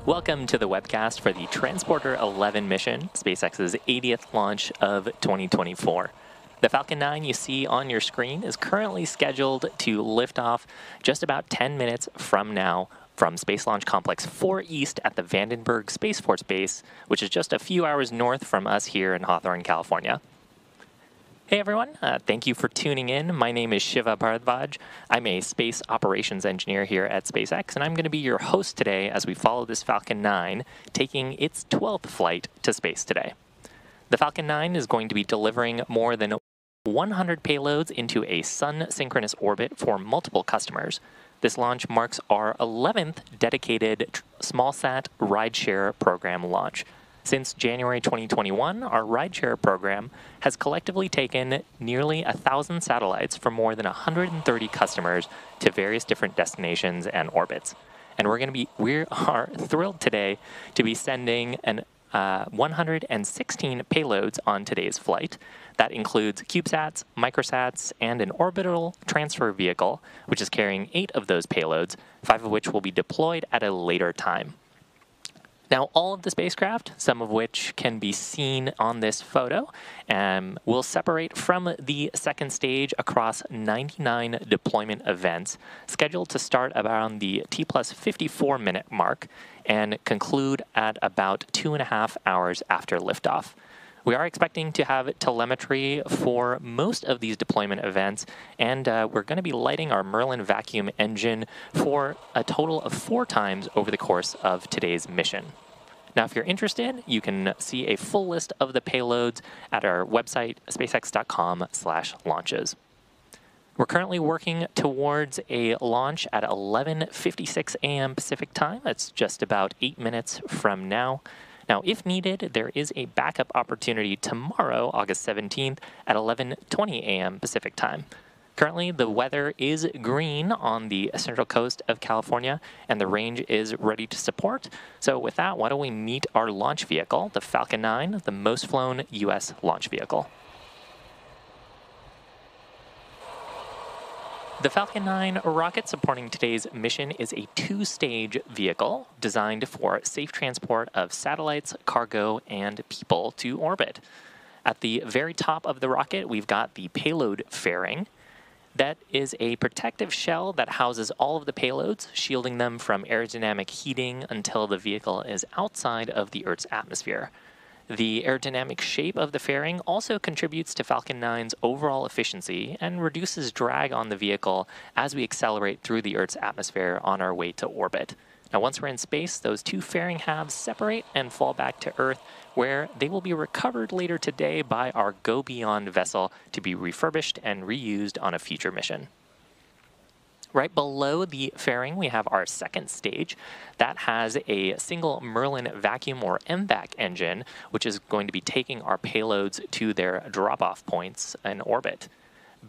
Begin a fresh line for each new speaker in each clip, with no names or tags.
Welcome to the webcast for the Transporter 11 mission, SpaceX's 80th launch of 2024. The Falcon 9 you see on your screen is currently scheduled to lift off just about 10 minutes from now from Space Launch Complex 4 East at the Vandenberg Space Force Base, which is just a few hours north from us here in Hawthorne, California. Hey everyone, thank you for tuning in. My name is Shiva Bharadwaj. I'm a space operations engineer here at SpaceX, and I'm going to be your host today as we follow this Falcon 9 taking its 12th flight to space today. The Falcon 9 is going to be delivering more than 100 payloads into a sun-synchronous orbit for multiple customers. This launch marks our 11th dedicated SmallSat rideshare program launch. Since January 2021, our rideshare program has collectively taken nearly 1,000 satellites from more than 130 customers to various different destinations and orbits. And we are thrilled today to be sending 116 payloads on today's flight. That includes CubeSats, microsats, and an orbital transfer vehicle, which is carrying 8 of those payloads, 5 of which will be deployed at a later time. Now, all of the spacecraft, some of which can be seen on this photo, will separate from the second stage across 99 deployment events, scheduled to start around the T plus 54-minute mark and conclude at about 2.5 hours after liftoff. We are expecting to have telemetry for most of these deployment events, and we're going to be lighting our Merlin vacuum engine for a total of 4 times over the course of today's mission. Now, if you're interested, you can see a full list of the payloads at our website, spacex.com/launches. We're currently working towards a launch at 11:56 a.m. Pacific time. That's just about 8 minutes from now. Now, if needed, there is a backup opportunity tomorrow, August 17th, at 11:20 a.m. Pacific time. Currently, the weather is green on the central coast of California, and the range is ready to support. So with that, why don't we meet our launch vehicle, the Falcon 9, the most flown U.S. launch vehicle. The Falcon 9 rocket supporting today's mission is a 2-stage vehicle designed for safe transport of satellites, cargo, and people to orbit. At the very top of the rocket, we've got the payload fairing. That is a protective shell that houses all of the payloads, shielding them from aerodynamic heating until the vehicle is outside of the Earth's atmosphere. The aerodynamic shape of the fairing also contributes to Falcon 9's overall efficiency and reduces drag on the vehicle as we accelerate through the Earth's atmosphere on our way to orbit. Now, once we're in space, those 2 fairing halves separate and fall back to Earth, where they will be recovered later today by our Go Beyond vessel to be refurbished and reused on a future mission. Right below the fairing, we have our second stage. That has a single Merlin vacuum or MVAC engine, which is going to be taking our payloads to their drop-off points in orbit.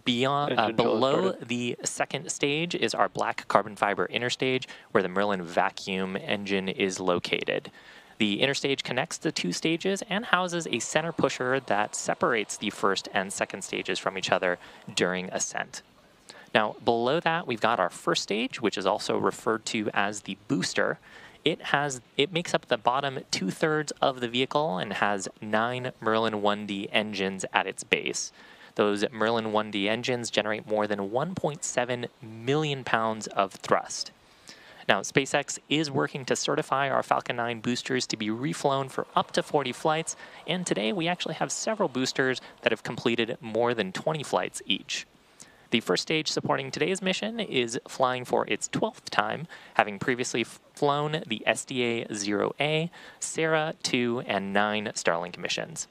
Below the second stage is our black carbon fiber interstage, where the Merlin vacuum engine is located. The interstage connects the 2 stages and houses a center pusher that separates the first and second stages from each other during ascent. Now, below that, we've got our first stage, which is also referred to as the booster. It makes up the bottom 2/3 of the vehicle and has 9 Merlin 1D engines at its base. Those Merlin 1D engines generate more than 1.7 million pounds of thrust. Now, SpaceX is working to certify our Falcon 9 boosters to be reflown for up to 40 flights, and today we actually have several boosters that have completed more than 20 flights each. The first stage supporting today's mission is flying for its 12th time, having previously flown the SDA-0A, Sarah 2, and 9 Starlink missions.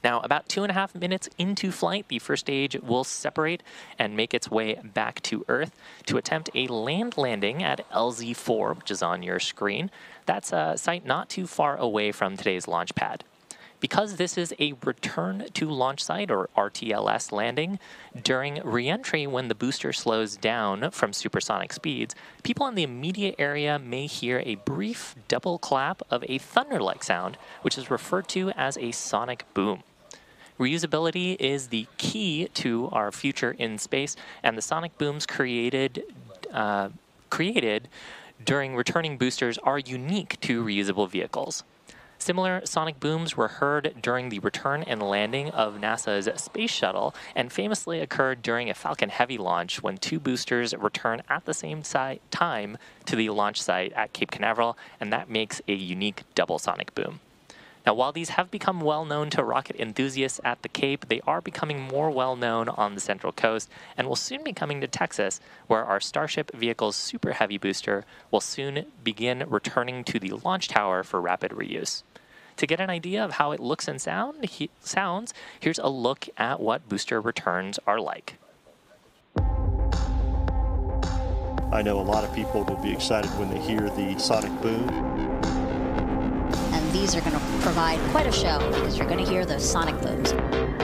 Now, about 2.5 minutes into flight, the first stage will separate and make its way back to Earth to attempt a land landing at LZ-4, which is on your screen. That's a site not too far away from today's launch pad. Because this is a return to launch site, or RTLS landing, during reentry when the booster slows down from supersonic speeds, people in the immediate area may hear a brief double clap of a thunder-like sound, which is referred to as a sonic boom. Reusability is the key to our future in space, and the sonic booms created during returning boosters are unique to reusable vehicles. Similar sonic booms were heard during the return and landing of NASA's Space Shuttle and famously occurred during a Falcon Heavy launch when 2 boosters return at the same time to the launch site at Cape Canaveral, and that makes a unique double sonic boom. Now, while these have become well known to rocket enthusiasts at the Cape, they are becoming more well known on the Central Coast and will soon be coming to Texas, where our Starship vehicle's Super Heavy booster will soon begin returning to the launch tower for rapid reuse. To get an idea of how it looks and sounds, here's a look at what booster returns are like.
I know a lot of people will be excited when they hear the sonic boom.
And these are going to provide quite a show because you're going to hear those sonic booms.
Sonic boom.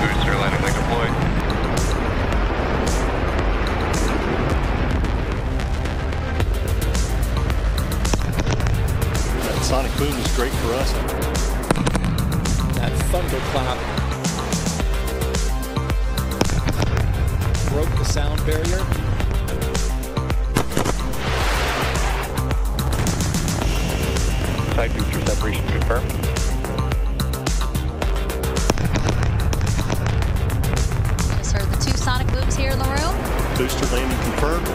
Booster landing leg deployed.
That sonic boom is great for us.
That thunderclap broke the sound barrier.
Side booster separation confirmed.
Just heard the 2 sonic booms here in the room.
Booster landing confirmed.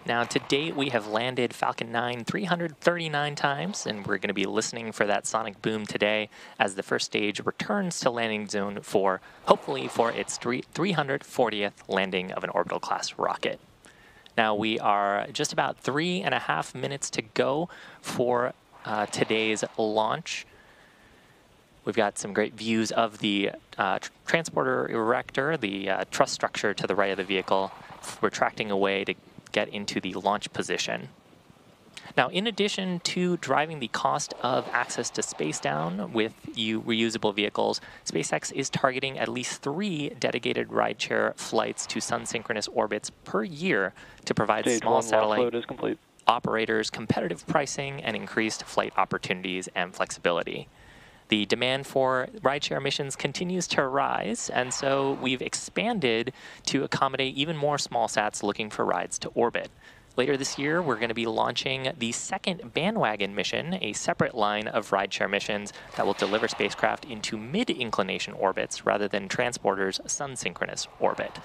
Now, to date, we have landed Falcon 9 339 times, and we're going to be listening for that sonic boom today as the first stage returns to landing zone hopefully for its 340th landing of an orbital class rocket. Now, we are just about 3.5 minutes to go for today's launch. We've got some great views of the transporter erector, the truss structure to the right of the vehicle, retracting away to get into the launch position. Now, in addition to driving the cost of access to space down with reusable vehicles, SpaceX is targeting at least 3 dedicated rideshare flights to sun-synchronous orbits per year to provide small satellite operators competitive pricing and increased flight opportunities and flexibility. The demand for rideshare missions continues to rise, and so we've expanded to accommodate even more small sats looking for rides to orbit. Later this year, we're going to be launching the second Bandwagon mission, a separate line of rideshare missions that will deliver spacecraft into mid-inclination orbits rather than Transporter's sun-synchronous orbit.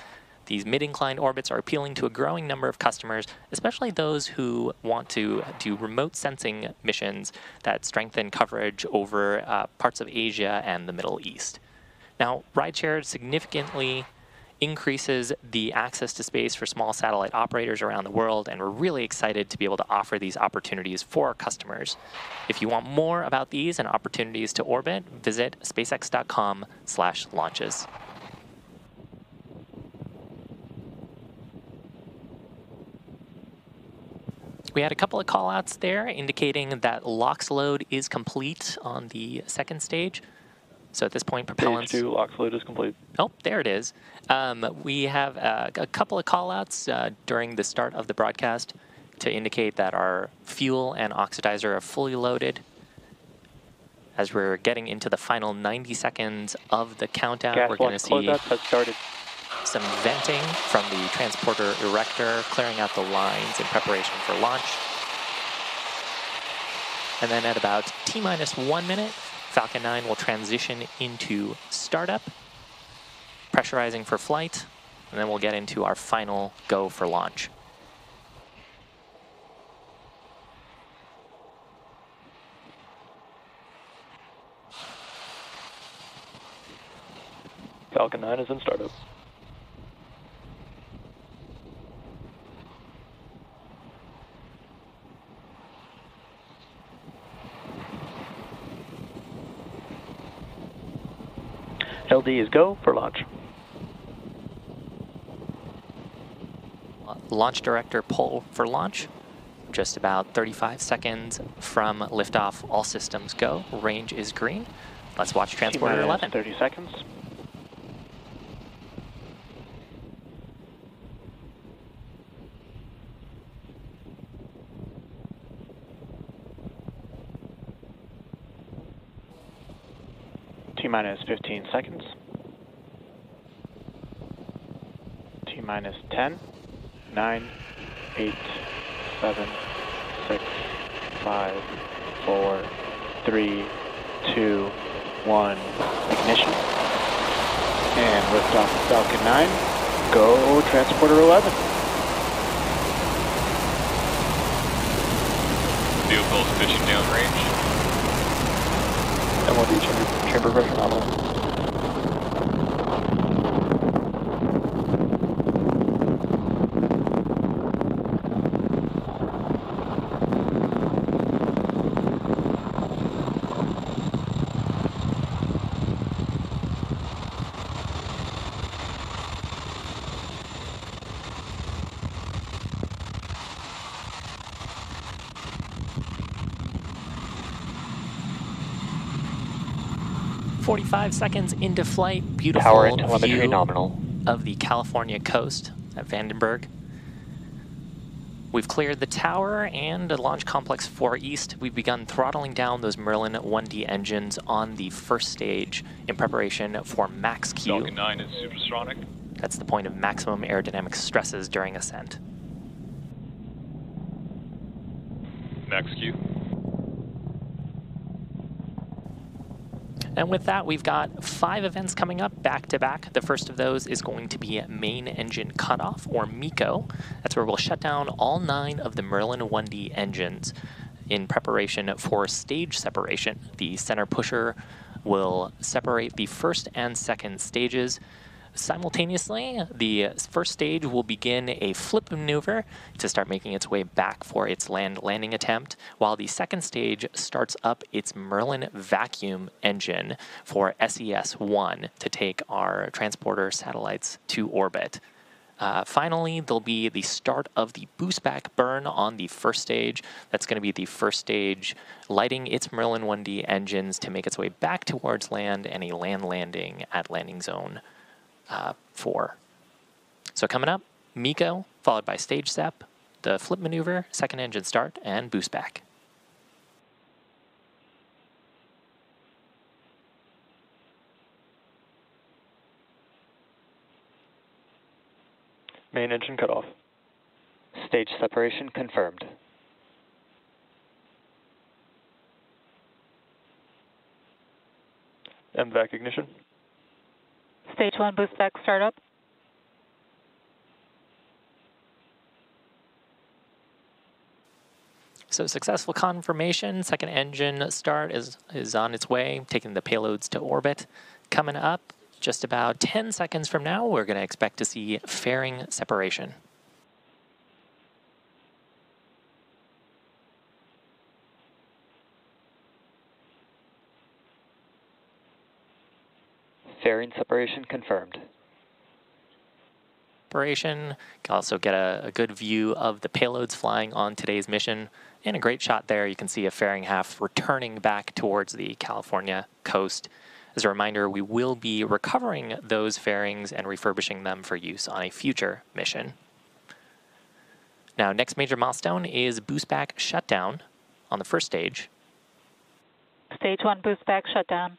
These mid-inclined orbits are appealing to a growing number of customers, especially those who want to do remote sensing missions that strengthen coverage over parts of Asia and the Middle East. Now, rideshare significantly increases the access to space for small satellite operators around the world, and we're really excited to be able to offer these opportunities for our customers. If you want more about these and opportunities to orbit, visit spacex.com/launches. We had a couple of callouts there indicating that LOX load is complete on the second stage. So at this point, propellants...
Stage 2, LOX load is complete.
Oh, there it is. We have a couple of callouts during the start of the broadcast to indicate that our fuel and oxidizer are fully loaded. As we're getting into the final 90 seconds of the countdown, we're going to see some venting from the transporter erector, clearing out the lines in preparation for launch. And then at about T-minus 1 minute, Falcon 9 will transition into startup, pressurizing for flight, and then we'll get into our final go for launch.
Falcon 9 is in startup. LD is go for launch.
Launch director pull for launch. Just about 35 seconds from liftoff. All systems go. Range is green. Let's watch Transporter 11.
30 seconds.
T-minus 15 seconds. T-minus 10, 9, 8, 7, 6, 5, 4, 3, 2, 1. Ignition. And liftoff of Falcon 9. Go Transporter 11.
Vehicle's pitching downrange.
MOD chamber pressure nominal.
"45 seconds into flight, beautiful
Power and telemetry
view
nominal.
of the California coast at Vandenberg. We've cleared the tower and Launch Complex 4 East. We've begun throttling down those Merlin 1D engines on the first stage in preparation for max Q.
Falcon 9 is supersonic.
That's the point of maximum aerodynamic stresses during ascent.
Max Q.
And with that, we've got 5 events coming up back to back. The first of those is going to be Main Engine Cutoff, or MECO. That's where we'll shut down all 9 of the Merlin 1D engines in preparation for stage separation. The center pusher will separate the first and second stages. Simultaneously, the first stage will begin a flip maneuver to start making its way back for its landing attempt, while the second stage starts up its Merlin vacuum engine for SES-1 to take our transporter satellites to orbit. Finally, there'll be the start of the boost back burn on the first stage. That's going to be the first stage lighting its Merlin 1D engines to make its way back towards land and a land landing at landing zone 4. So coming up, MECO, followed by stage sep, the flip maneuver, second engine start, and boost back.
Main engine cutoff. Stage separation confirmed. MVAC ignition.
Stage 1 boost back startup.
So successful confirmation, second engine start is on its way, taking the payloads to orbit. Coming up, just about 10 seconds from now, we're going to expect to see fairing separation.
Fairing separation confirmed.
Separation. Can also get a good view of the payloads flying on today's mission. And a great shot there. You can see a fairing half returning back towards the California coast. As a reminder, we will be recovering those fairings and refurbishing them for use on a future mission. Now, next major milestone is boost back shutdown on the first stage.
Stage 1 boost back shutdown.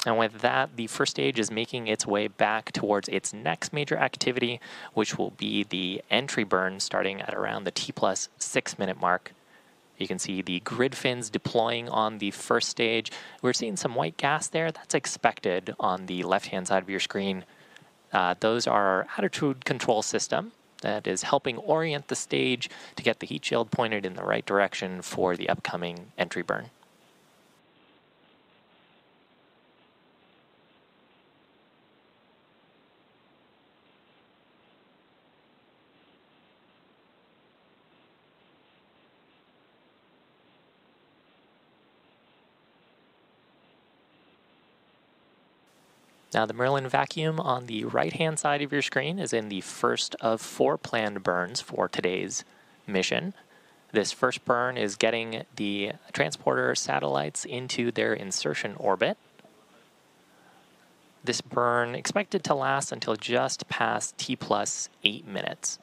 And with that, the first stage is making its way back towards its next major activity, which will be the entry burn starting at around the T plus 6 minute mark. You can see the grid fins deploying on the first stage. We're seeing some white gas there. That's expected on the left-hand side of your screen. Those are our attitude control system that is helping orient the stage to get the heat shield pointed in the right direction for the upcoming entry burn. Now, the Merlin vacuum on the right-hand side of your screen is in the first of 4 planned burns for today's mission. This first burn is getting the transporter satellites into their insertion orbit. This burn expected to last until just past T plus 8 minutes.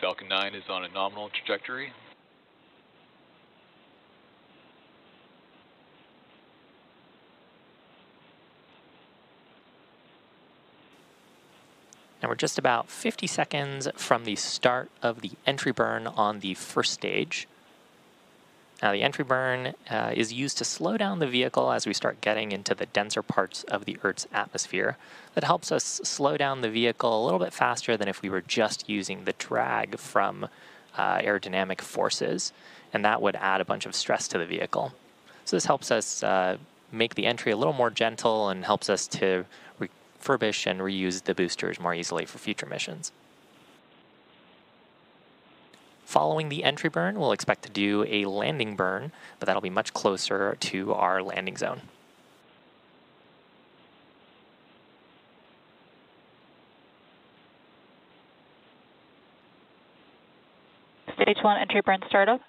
Falcon 9 is on a nominal trajectory.
And we're just about 50 seconds from the start of the entry burn on the first stage. Now, the entry burn is used to slow down the vehicle as we start getting into the denser parts of the Earth's atmosphere. That helps us slow down the vehicle a little bit faster than if we were just using the drag from aerodynamic forces, and that would add a bunch of stress to the vehicle. So this helps us make the entry a little more gentle and helps us to refurbish and reuse the boosters more easily for future missions. Following the entry burn, we'll expect to do a landing burn, but that'll be much closer to our landing zone.
Stage 1 entry burn startup.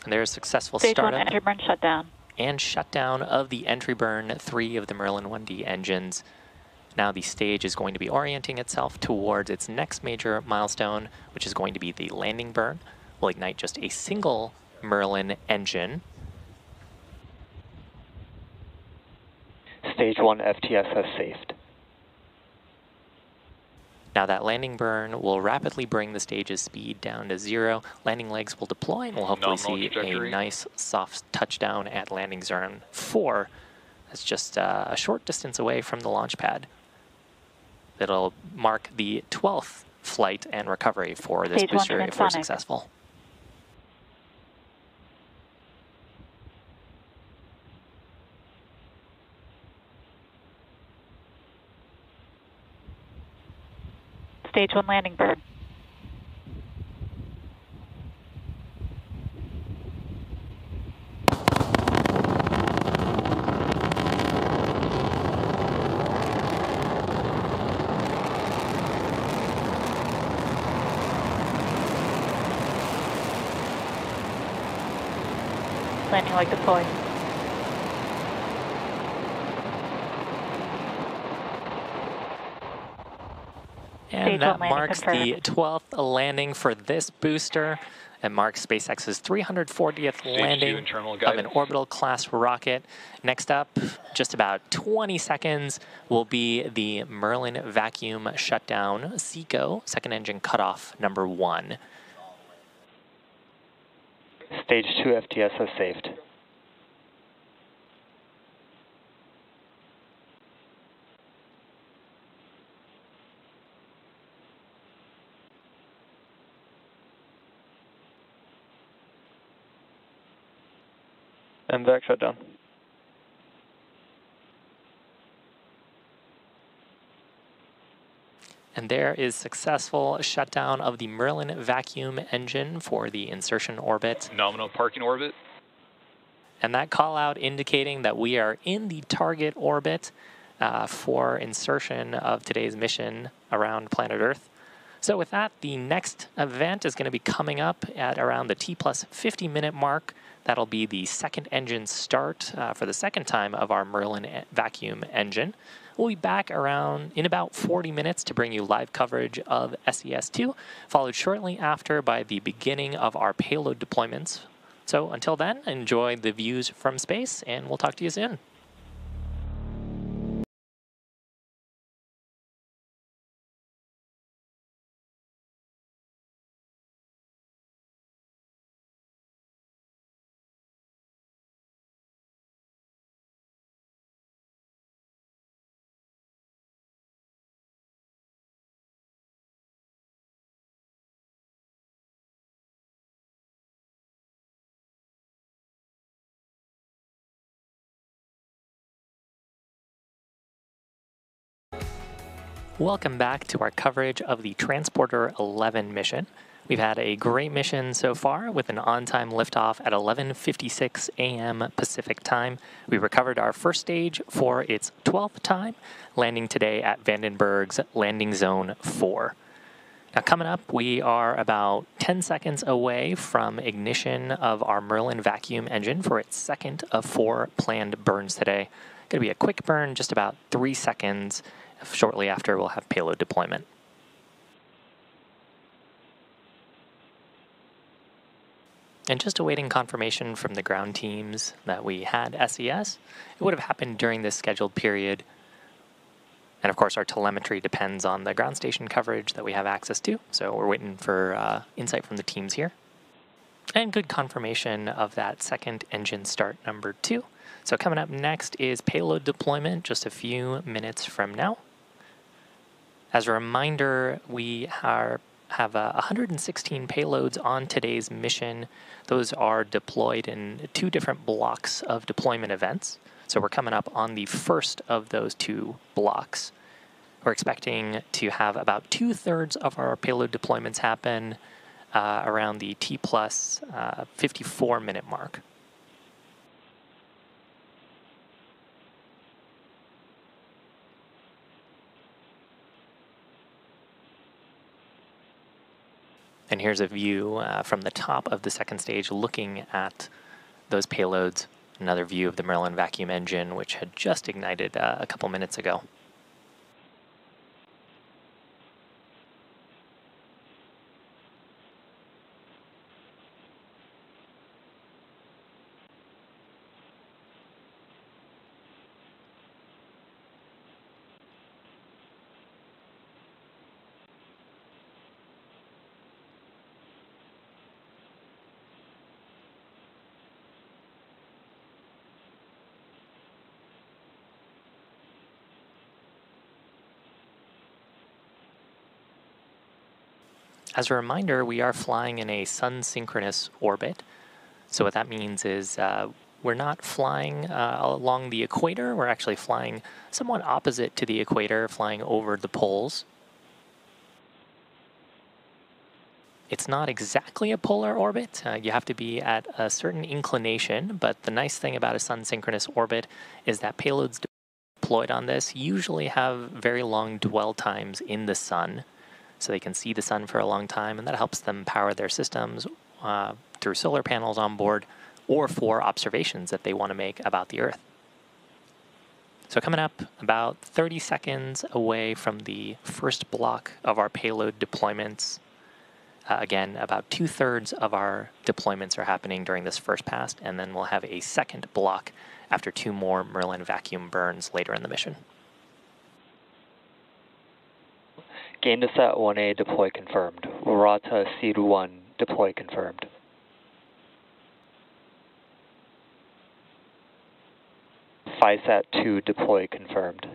And there's a successful
Stage 1
startup
entry burn shutdown.
and shutdown of the entry burn 3 of the Merlin 1D engines. Now the stage is going to be orienting itself towards its next major milestone, which is going to be the landing burn. We'll ignite just a single Merlin engine.
Stage 1 FTS has safed.
Now that landing burn will rapidly bring the stage's speed down to 0. Landing legs will deploy and we'll hopefully see a nice soft touchdown at landing zone 4. That's just a short distance away from the launch pad. It'll mark the 12th flight and recovery for this
Stage 1
booster if we're successful.
Stage 1 landing burn. Landing leg deployed.
And that marks the 12th landing for this booster. It marks SpaceX's 340th landing of an orbital class rocket. Next up, just about 20 seconds, will be the Merlin vacuum shutdown, SECO, second engine cutoff number 1.
Stage 2 FTS has saved.
And vac shutdown.
And there is successful shutdown of the Merlin vacuum engine for the insertion orbit.
Nominal parking orbit.
And that call out indicating that we are in the target orbit for insertion of today's mission around planet Earth. So with that, the next event is going to be coming up at around the T plus 50-minute mark. That'll be the second engine start for the second time of our Merlin vacuum engine. We'll be back around in about 40 minutes to bring you live coverage of SES-2, followed shortly after by the beginning of our payload deployments. So until then, enjoy the views from space, and we'll talk to you soon. Welcome back to our coverage of the Transporter 11 mission. We've had a great mission so far with an on-time liftoff at 11:56 a.m. Pacific time. We recovered our first stage for its 12th time, landing today at Vandenberg's landing zone 4. Now, coming up, we are about 10 seconds away from ignition of our Merlin vacuum engine for its second of 4 planned burns today. Going to be a quick burn, just about 3 seconds. Shortly after, we'll have payload deployment. And just awaiting confirmation from the ground teams that we had SES. It would have happened during this scheduled period. And of course, our telemetry depends on the ground station coverage that we have access to. So we're waiting for insight from the teams here. And good confirmation of that second engine start number 2. So coming up next is payload deployment just a few minutes from now. As a reminder, we have 116 payloads on today's mission. Those are deployed in 2 different blocks of deployment events. So we're coming up on the first of those 2 blocks. We're expecting to have about 2/3 of our payload deployments happen around the T plus 54-minute mark. And here's a view from the top of the second stage looking at those payloads. Another view of the Merlin vacuum engine, which had just ignited a couple minutes ago. As a reminder, we are flying in a sun-synchronous orbit. So what that means is we're not flying along the equator. We're actually flying somewhat opposite to the equator, flying over the poles. It's not exactly a polar orbit. You have to be at a certain inclination, but the nice thing about a sun-synchronous orbit is that payloads deployed on this usually have very long dwell times in the sun. So they can see the sun for a long time, and that helps them power their systems through solar panels on board or for observations that they want to make about the Earth. So coming up about 30 seconds away from the first block of our payload deployments. Again, about 2/3 of our deployments are happening during this first pass, and then we'll have a second block after 2 more Merlin vacuum burns later in the mission.
GameSat 1A deploy confirmed. Urata Siru-1 deploy confirmed. FISAT 2 deploy confirmed.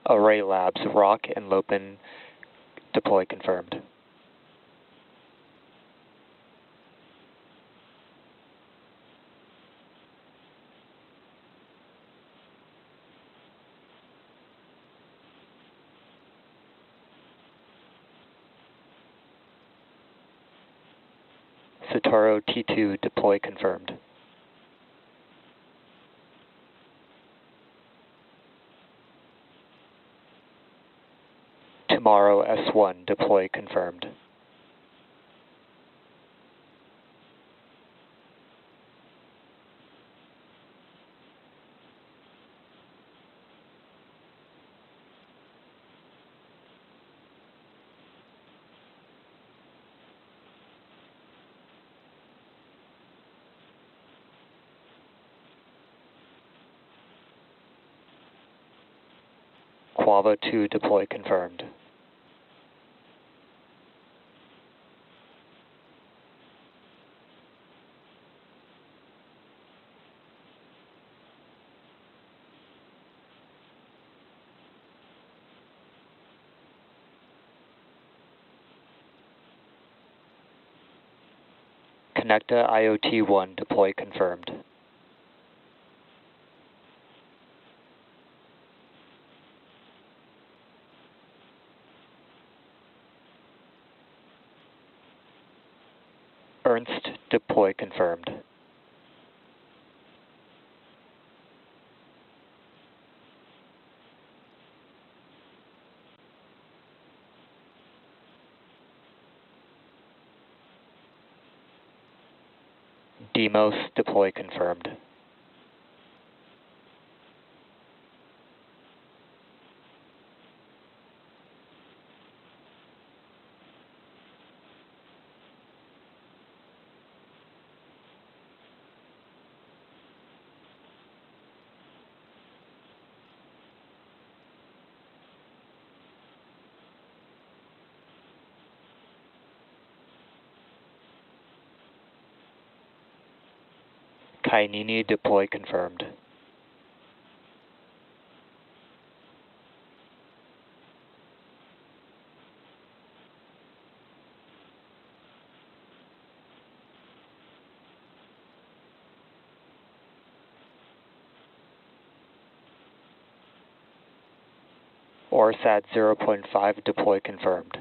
Array Labs, Rock and Lopin deploy confirmed. Satoro T2 deploy confirmed. Tomorrow S1 deploy confirmed. Quava 2 deploy confirmed. Connecta IoT-1 deploy confirmed. Ernst, deploy confirmed. Demos, deploy confirmed. Kainini, deploy confirmed. ORSAT 0.5, deploy confirmed.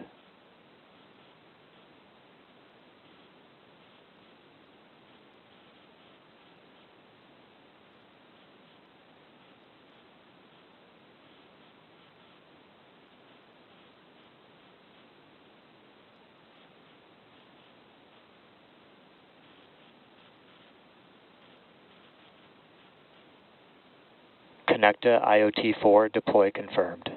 Connecta IoT4, deploy confirmed.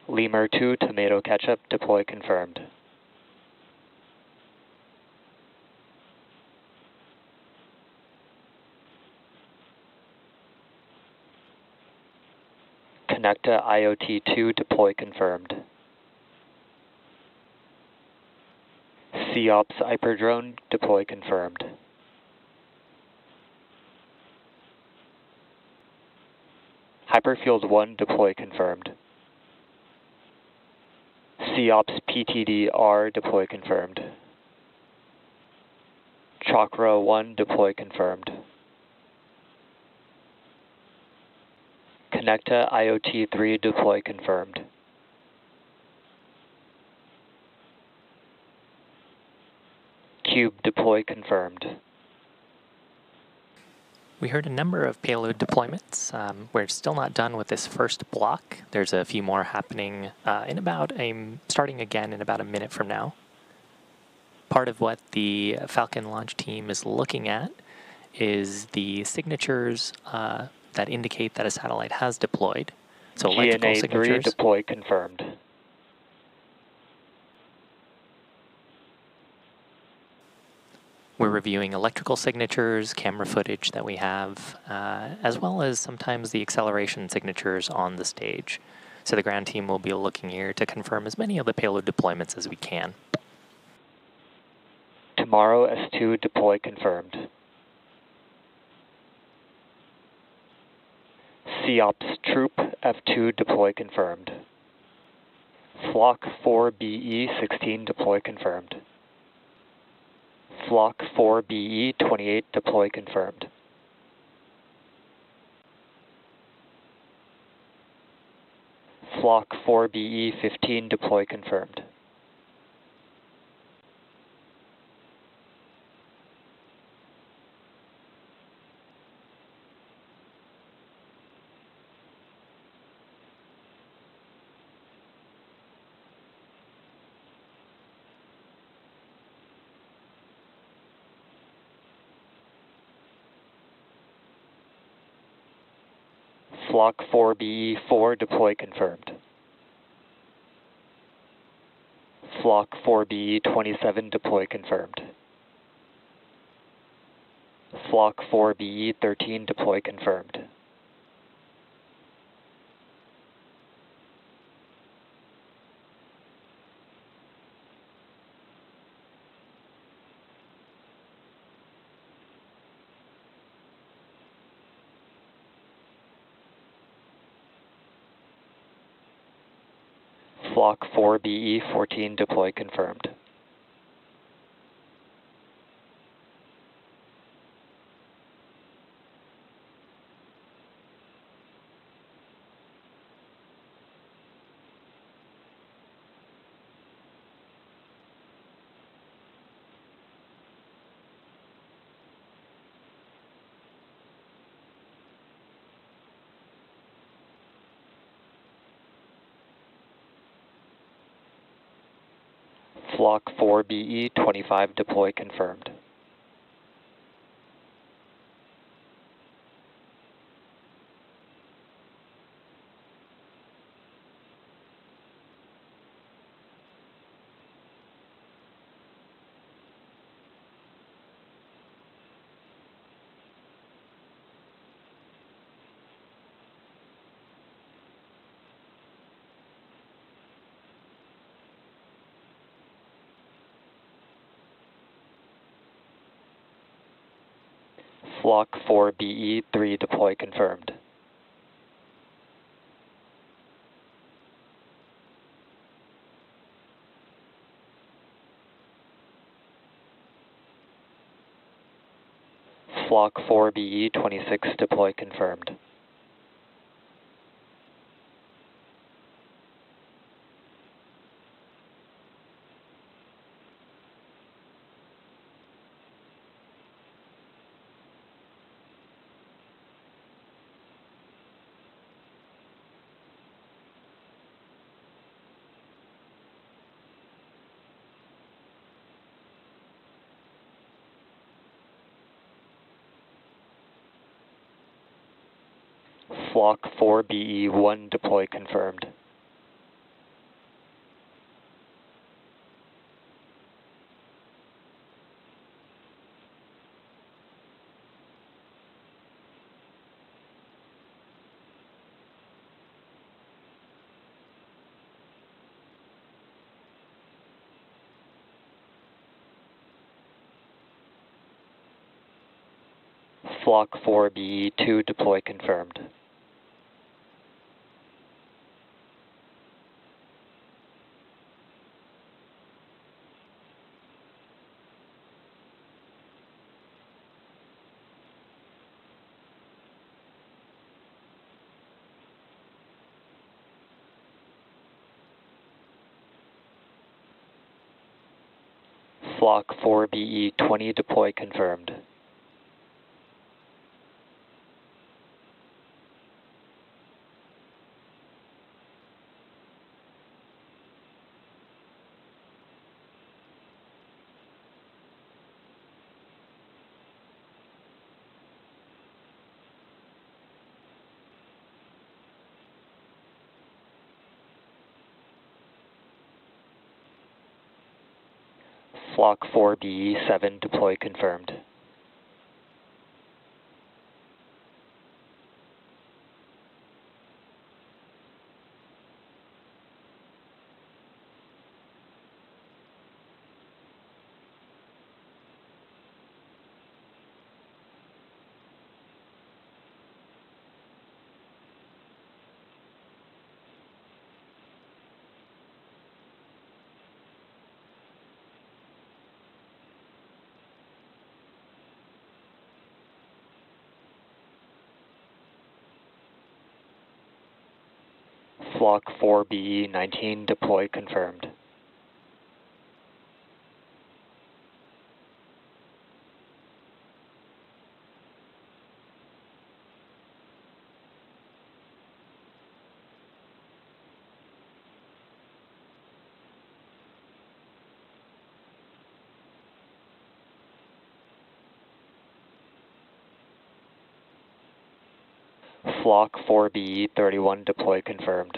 Lemur 2, tomato ketchup, deploy confirmed. Connecta IoT2, deploy confirmed. COPS Hyperdrone, deploy confirmed. Hyperfield 1, deploy confirmed. COPS PTD-R, deploy confirmed. Chakra 1, deploy confirmed. Connecta IoT3, deploy confirmed. Cube, deploy confirmed.
We heard a number of payload deployments. We're still not done with this first block. There's a few more happening starting again in about a minute from now. Part of what the Falcon launch team is looking at is the signatures that indicate that a satellite has deployed. So electrical
GNA3,
signatures.
deploy confirmed.
We're reviewing electrical signatures, camera footage that we have, as well as sometimes the acceleration signatures on the stage. So the ground team will be looking here to confirm as many of the payload deployments as we can.
Tomorrow S2, deploy confirmed. COPS Troop F2, deploy confirmed. Flock 4BE16, deploy confirmed. Flock 4BE28, deploy confirmed. Flock 4BE15, deploy confirmed. Flock 4BE4, deploy confirmed. Flock 4BE27, deploy confirmed. Flock 4BE13, deploy confirmed. Flock 4BE14, deploy confirmed. Flock 4BE25 deploy confirmed. Flock 4BE3 deploy confirmed. Flock 4BE26 deploy confirmed. Flock 4BE1 deploy confirmed. Flock 4BE2 deploy confirmed. Flock 4BE20 deploy confirmed. Flock 4BE7 deploy confirmed. Flock 4BE19 deploy confirmed. Flock 4BE31 deploy confirmed.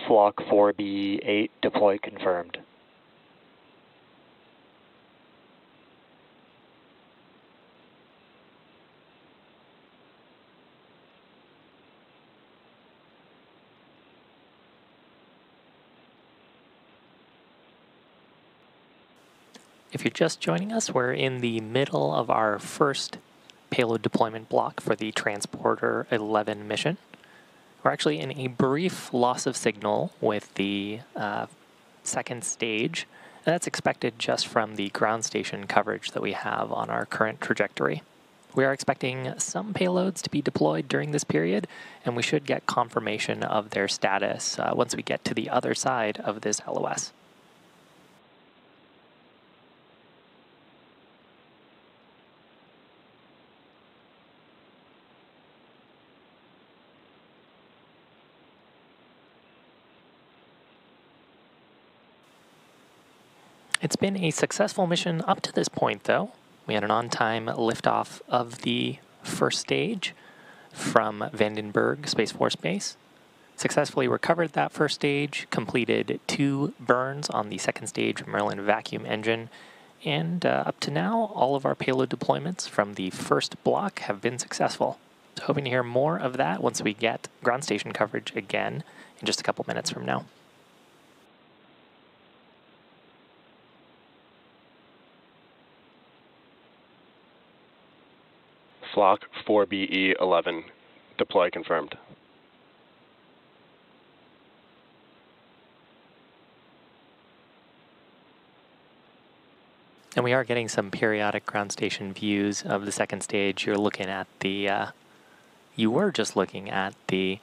Flock 4BE8 deploy confirmed.
If you're just joining us, we're in the middle of our first payload deployment block for the Transporter 11 mission. We're actually in a brief loss of signal with the second stage, and that's expected just from the ground station coverage that we have on our current trajectory. We are expecting some payloads to be deployed during this period, and we should get confirmation of their status once we get to the other side of this LOS. It's been a successful mission up to this point, though. We had an on-time liftoff of the first stage from Vandenberg Space Force Base. Successfully recovered that first stage, completed 2 burns on the second stage Merlin vacuum engine, and up to now, all of our payload deployments from the first block have been successful. So hoping to hear more of that once we get ground station coverage again in just a couple minutes from now.
Flock 4BE11, deploy confirmed.
And we are getting some periodic ground station views of the second stage. You're looking at the, you were just looking at the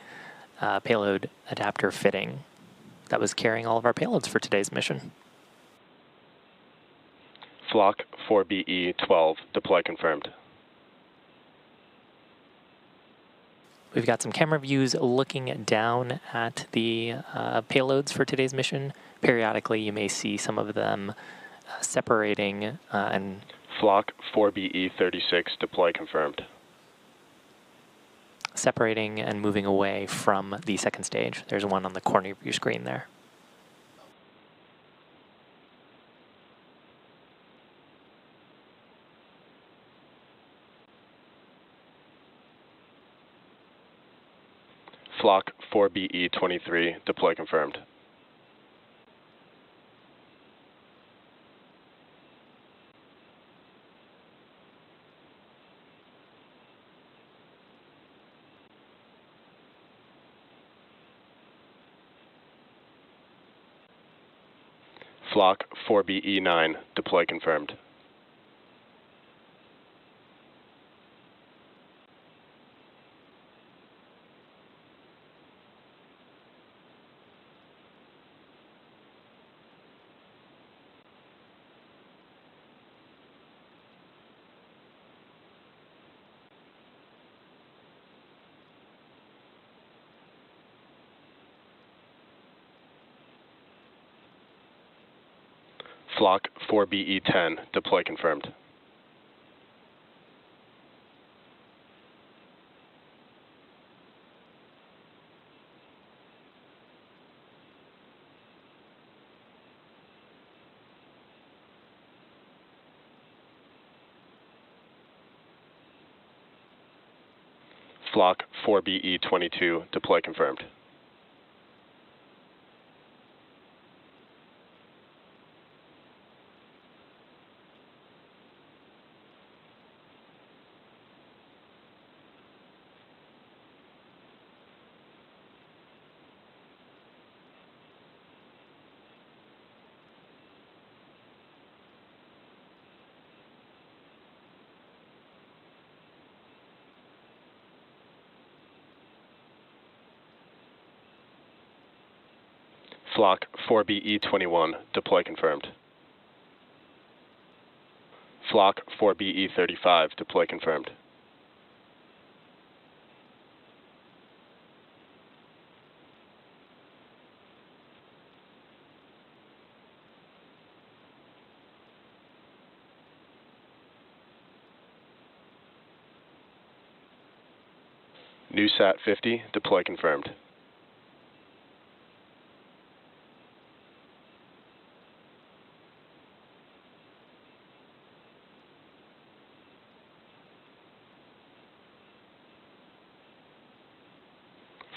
payload adapter fitting that was carrying all of our payloads for today's mission.
Flock 4BE12, deploy confirmed.
We've got some camera views looking down at the payloads for today's mission. Periodically, you may see some of them separating and...
Flock 4BE36, deploy confirmed.
Separating and moving away from the second stage. There's one on the corner of your screen there.
Flock 4BE23, deploy confirmed. Flock 4BE9, deploy confirmed. Flock 4BE10, deploy confirmed. Flock 4BE22, deploy confirmed. Flock 4BE21, deploy confirmed. Flock 4BE35, deploy confirmed. NewSat 50, deploy confirmed.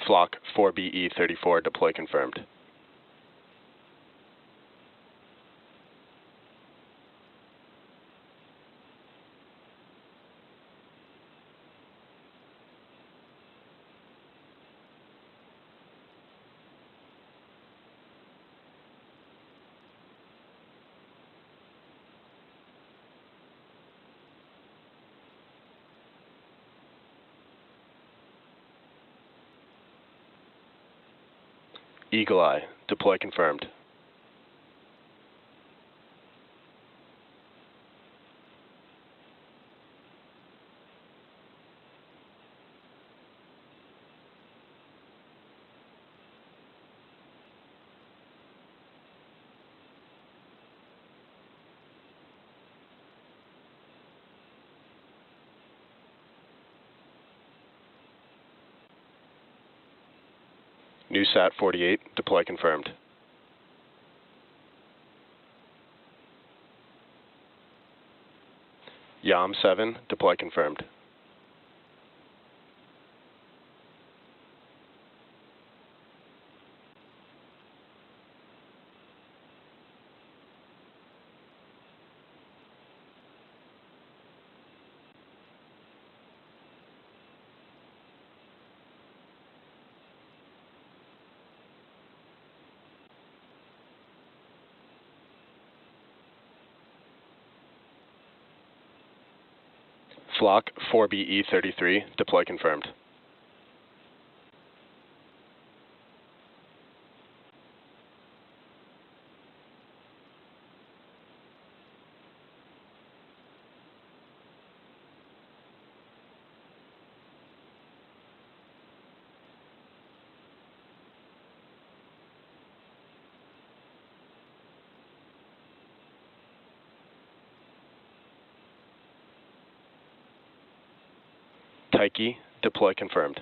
Flock 4BE34, deploy confirmed. Eagle Eye, deploy confirmed. NewSat 48, deploy confirmed. YAM 7, deploy confirmed. Flock 4BE33, deploy confirmed. Tyche, deploy confirmed.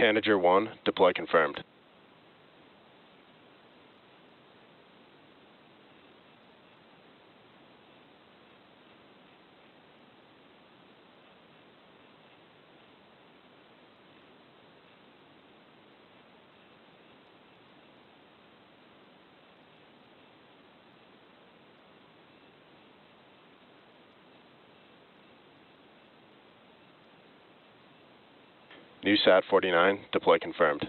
Tanager 1, deploy confirmed. NewSat 49, deploy confirmed.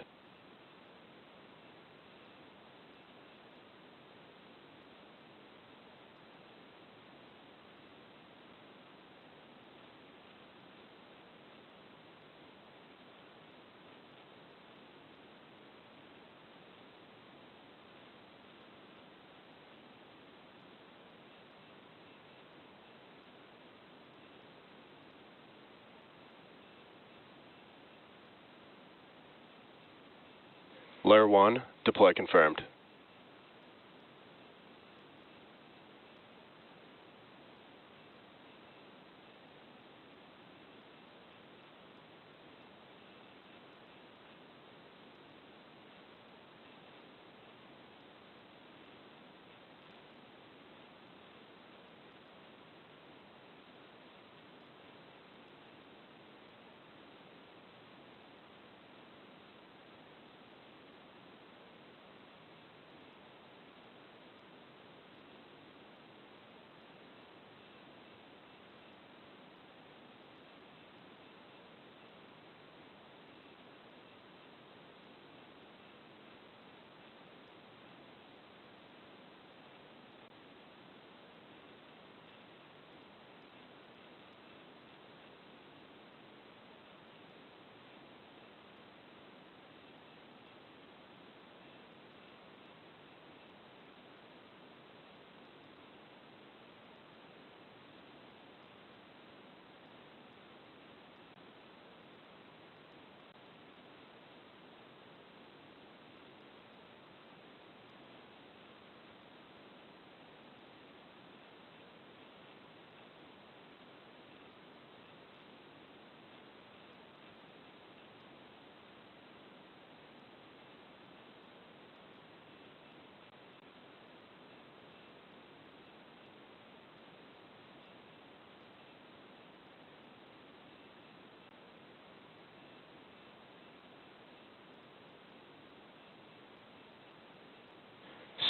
Lure 1, deploy confirmed.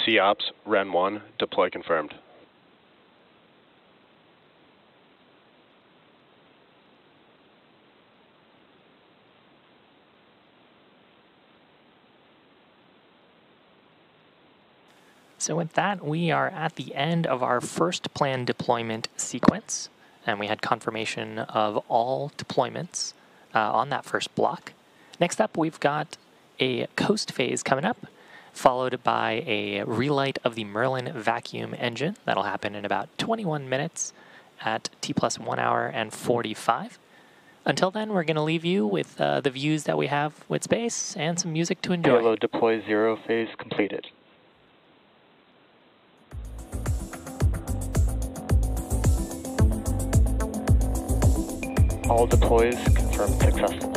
COPS, Ren 1, deploy confirmed.
So with that, we are at the end of our first planned deployment sequence, and we had confirmation of all deployments on that first block. Next up, we've got a coast phase coming up, followed by a relight of the Merlin vacuum engine. That'll happen in about 21 minutes at T+1 hour and 45. Until then, we're going to leave you with the views that we have with space and some music to enjoy.
Payload deploy 0 phase completed. All deploys confirmed successful.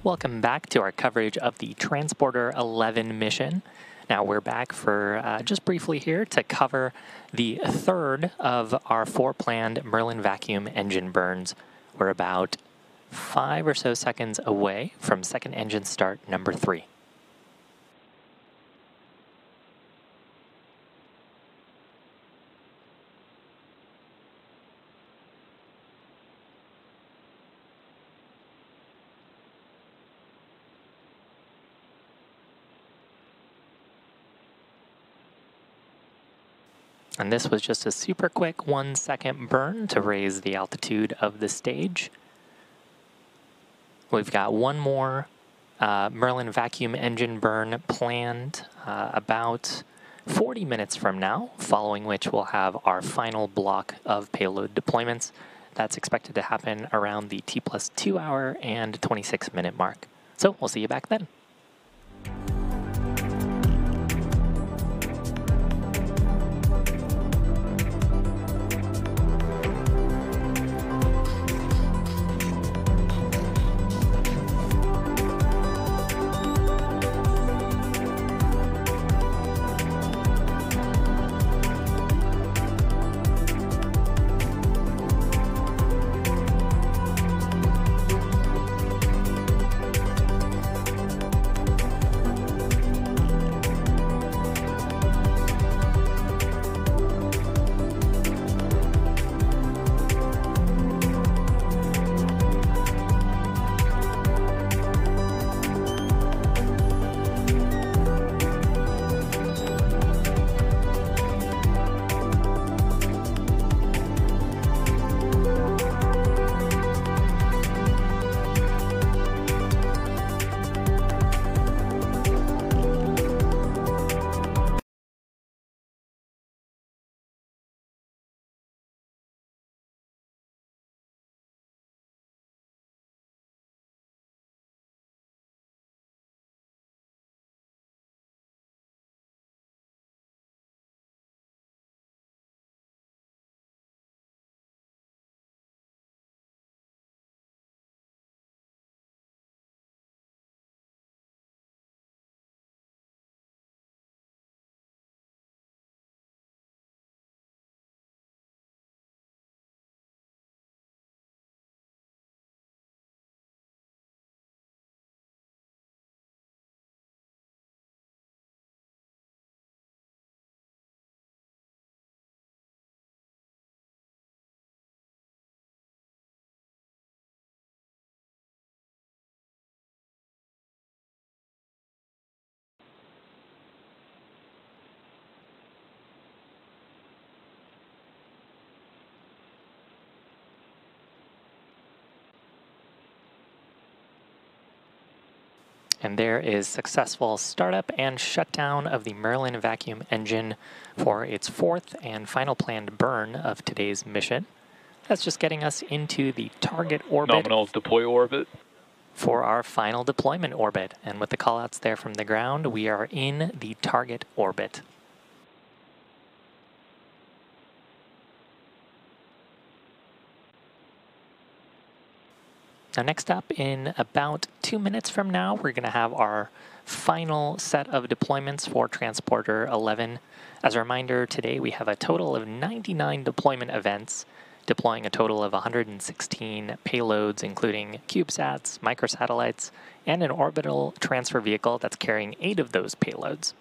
Welcome back to our coverage of the Transporter 11 mission. Now we're back for just briefly here to cover the third of our 4 planned Merlin vacuum engine burns. We're about 5 or so seconds away from second engine start number 3. And this was just a super quick 1-second burn to raise the altitude of the stage. We've got one more Merlin vacuum engine burn planned about 40 minutes from now, following which we'll have our final block of payload deployments. That's expected to happen around the T+2 hour and 26-minute mark. So we'll see you back then. And there is successful startup and shutdown of the Merlin vacuum engine for its 4th and final planned burn of today's mission. That's just getting us into the target orbit.
Nominal deploy orbit.
For our final deployment orbit. And with the callouts there from the ground, we are in the target orbit. Now next up, in about 2 minutes from now, we're going to have our final set of deployments for Transporter 11. As a reminder, today we have a total of 99 deployment events, deploying a total of 116 payloads, including CubeSats, microsatellites, and an orbital transfer vehicle that's carrying 8 of those payloads.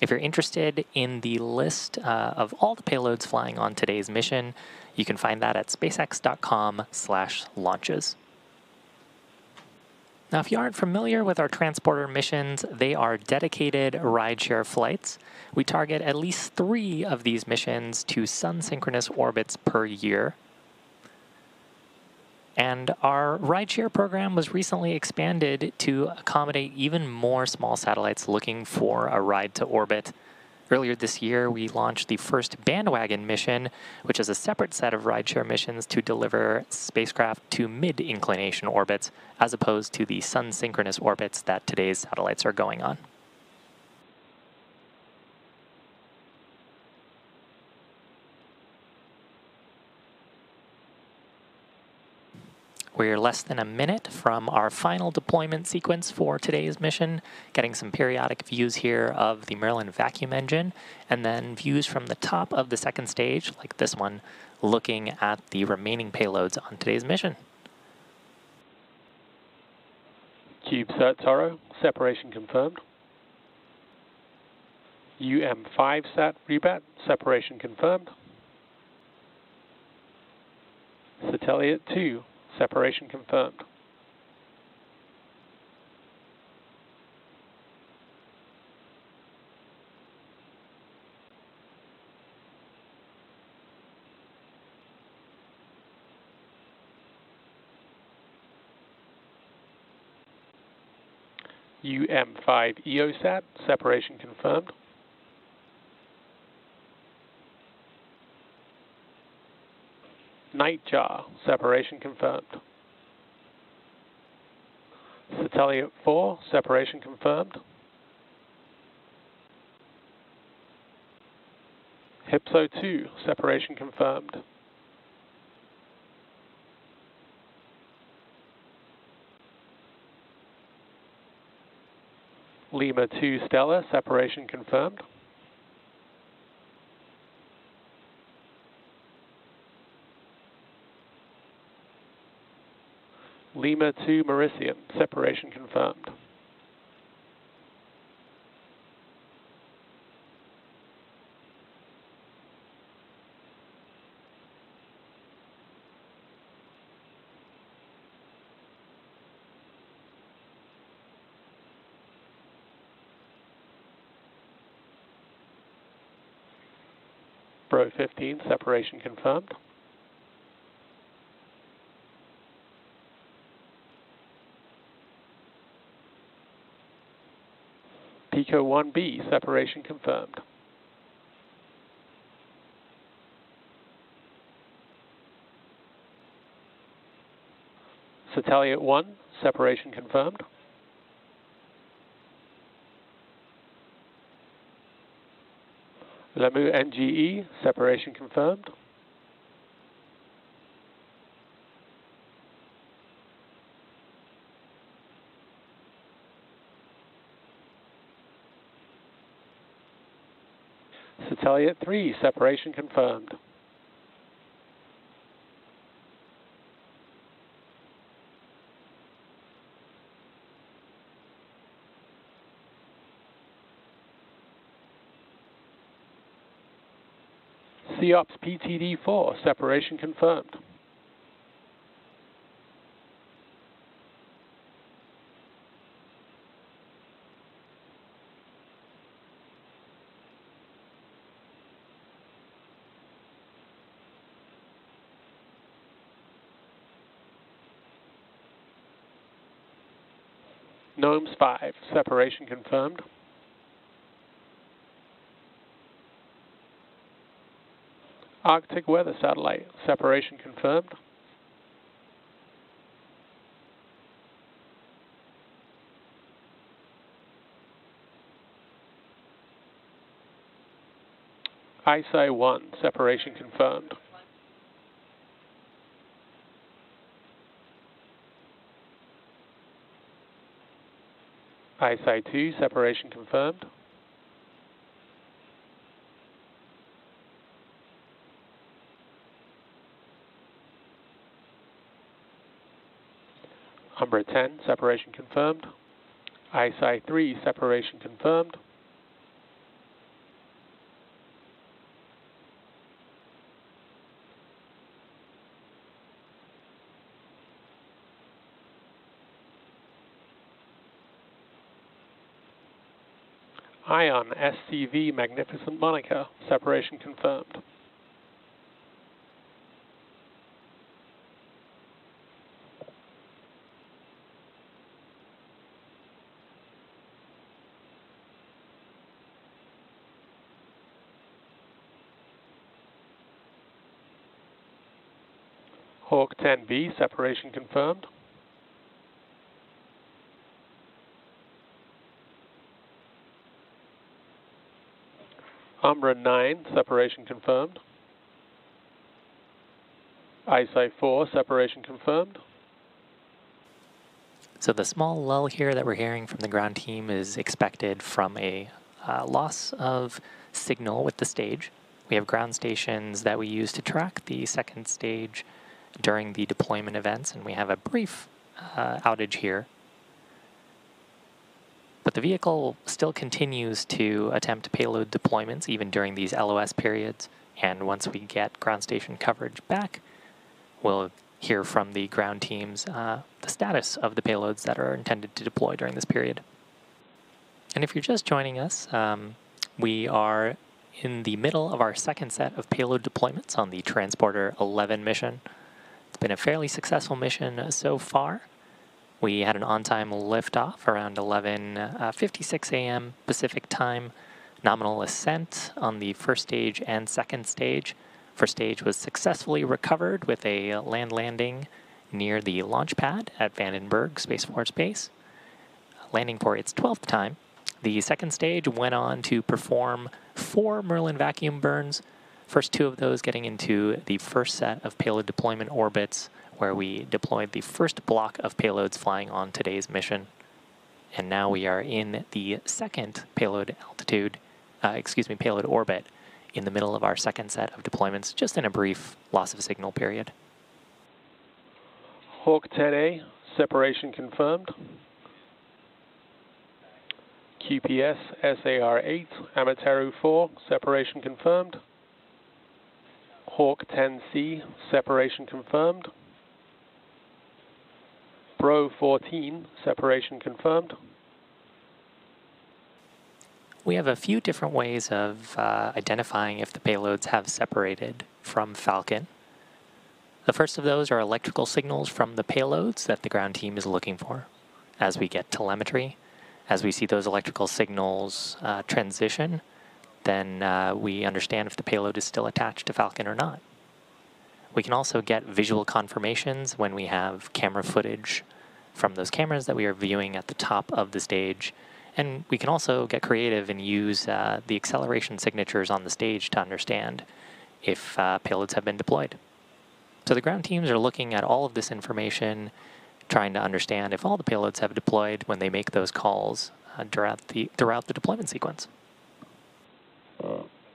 If you're interested in the list of all the payloads flying on today's mission, you can find that at spacex.com/launches. Now, if you aren't familiar with our transporter missions, they are dedicated rideshare flights. We target at least 3 of these missions to sun-synchronous orbits per year. And our rideshare program was recently expanded to accommodate even more small satellites looking for a ride to orbit. Earlier this year, we launched the first bandwagon mission, which is a separate set of rideshare missions to deliver spacecraft to mid-inclination orbits, as opposed to the sun-synchronous orbits that today's satellites are going on. We're less than a minute from our final deployment sequence for today's mission, getting some periodic views here of the Merlin vacuum engine, and then views from the top of the second stage, like this one, looking at the remaining payloads on today's mission.
CubeSat Toro, separation confirmed. UM5 Rebat, separation confirmed. Satelliet 2, separation confirmed. UM5 EOSat, separation confirmed. Nightjar, separation confirmed. Satelliet 4, separation confirmed. Hypso 2, separation confirmed. Lima 2 Stella, separation confirmed. Lima 2 Mauritian, separation confirmed. Bro 15, separation confirmed. Pico 1B, separation confirmed. Satelliet 1, separation confirmed. Lemu NGE, separation confirmed. Satelliet 3, separation confirmed. CEOPS PTD4, separation confirmed. Gnomes 5, separation confirmed. Arctic Weather Satellite, separation confirmed. ISI 1, separation confirmed. ISI 2, separation confirmed. Umbra 10, separation confirmed. ISI 3, separation confirmed. Ion SCV Magnificent Monica, separation confirmed. Hawk 10B, separation confirmed. Umbra 9, separation confirmed. ISI 4, separation confirmed.
So the small lull here that we're hearing from the ground team is expected from a loss of signal with the stage. We have ground stations that we use to track the second stage during the deployment events, and we have a brief outage here. But the vehicle still continues to attempt payload deployments even during these LOS periods, and once we get ground station coverage back, we'll hear from the ground teams the status of the payloads that are intended to deploy during this period. And if you're just joining us, we are in the middle of our second set of payload deployments on the Transporter 11 mission. It's been a fairly successful mission so far. We had an on-time liftoff around 11:56 a.m. Pacific time. Nominal ascent on the first stage and second stage. First stage was successfully recovered with a land landing near the launch pad at Vandenberg Space Force Base, landing for its 12th time. The second stage went on to perform 4 Merlin vacuum burns, first 2 of those getting into the first set of payload deployment orbits, where we deployed the first block of payloads flying on today's mission. And now we are in the second payload payload orbit, in the middle of our second set of deployments, just in a brief loss of signal period.
Hawk 10A, separation confirmed. QPS SAR-8, Amateru 4, separation confirmed. Hawk 10C, separation confirmed. Bro 14, separation confirmed.
We have a few different ways of identifying if the payloads have separated from Falcon. The first of those are electrical signals from the payloads that the ground team is looking for. As we get telemetry, as we see those electrical signals transition, then we understand if the payload is still attached to Falcon or not. We can also get visual confirmations when we have camera footage from those cameras that we are viewing at the top of the stage. And we can also get creative and use the acceleration signatures on the stage to understand if payloads have been deployed. So the ground teams are looking at all of this information, trying to understand if all the payloads have deployed when they make those calls throughout the deployment sequence.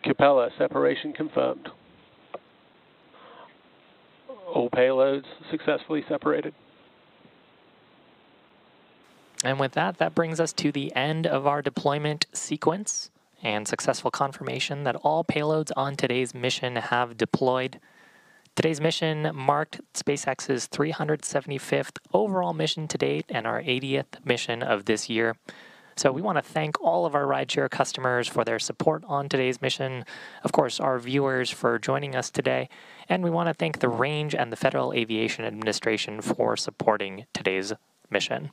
Capella, separation confirmed. All payloads successfully separated.
And with that, that brings us to the end of our deployment sequence and successful confirmation that all payloads on today's mission have deployed. Today's mission marked SpaceX's 375th overall mission to date and our 80th mission of this year. So we want to thank all of our rideshare customers for their support on today's mission, of course, our viewers for joining us today, and we want to thank the Range and the Federal Aviation Administration for supporting today's mission.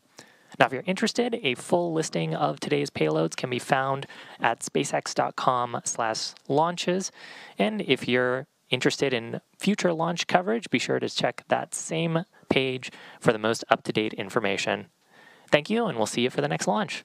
Now, if you're interested, a full listing of today's payloads can be found at spacex.com/launches. And if you're interested in future launch coverage, be sure to check that same page for the most up-to-date information. Thank you, and we'll see you for the next launch.